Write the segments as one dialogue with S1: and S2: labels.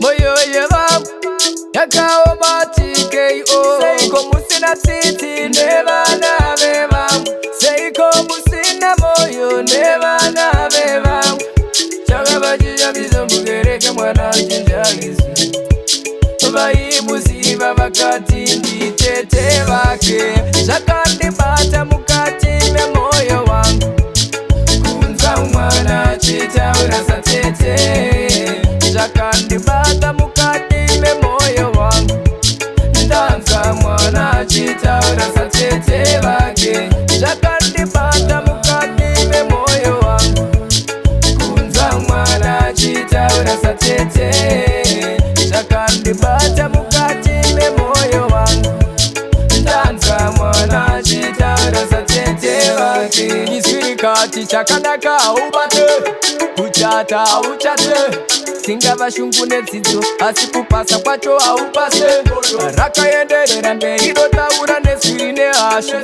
S1: moyo yevam yakaoma TKO seiko musina titi nevana vevam seiko musina moyo nevana vevam chakabajija mizomugereke mwana chinjagizi vaimuziva vakati nditete vake zvakandibata mukati memoyo wangu kunza mwana chitaura satete zvakandibata mukati memoyo wangu ndanza mwana chitaura satete vake zvakandibata mukati memoyo wangu kunza mwana chitaura satete zvakandibata mukati memoyo wangu ndanza mwana chitaura satete vake izvirikati chakanaka ubate kuchata uchate singava shungu nedzidzo asi kupasa kwacho haupase rakaenderera mberi dotaura nezviri nehasha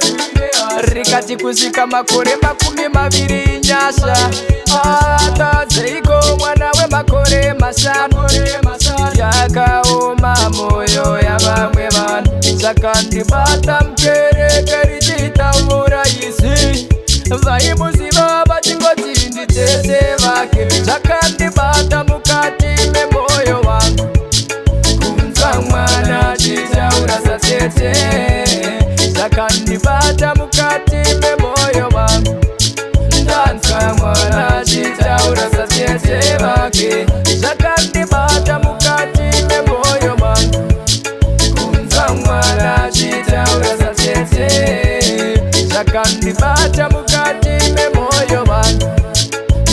S1: rikati kusvika makore 20 inyasha atazeiko mwana wemakore 5 yakaoma moyo yavamwe vanhu zvakandibata mukereke richitaura izi vaimuziva vachingoti nditete vake zvakandibata mukati memoyo wangu kunza mwana chitaura satete zvakandibata mukati memoyo wangu ndanza mwana chitaura satete vake zvakandibata mukati memoyo wangu kunza mwana chitaura satete zvakandibata mukati memoyo wangu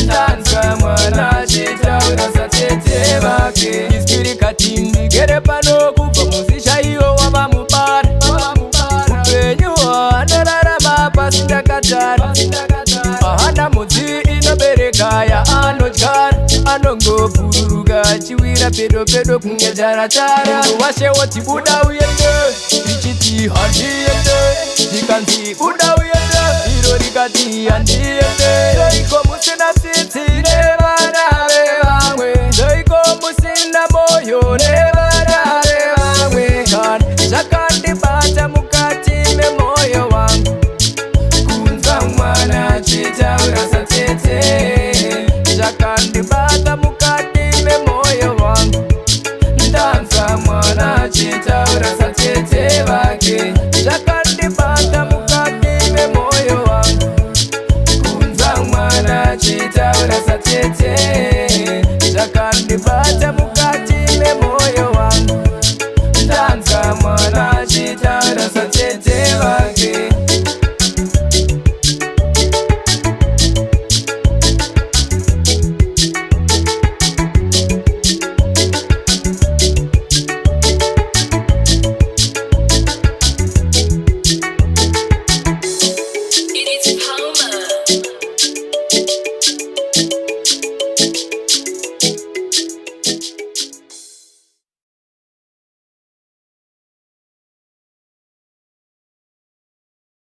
S1: ndanza mwana chitaura satete vake izvirikati ndigere pano kubva muzisha iwo wavamubara upenyu hwanorarama pasindakatara hana mudzi inobereka yaanodyara anongobhururuka achiwira pedo pedo kunge taratara washewoti buda uyende richiti handiende rikanzi buda uyende iro rikati handiende doiko musina tsitsi nevana vevamwe doiko musina moyo nevana vevamwe kana zvakandibata mukati memoyo wangu kunza mwana chitaura satete zvakandibata mukati memoyo wangu ndanza mwana chitaura satete vake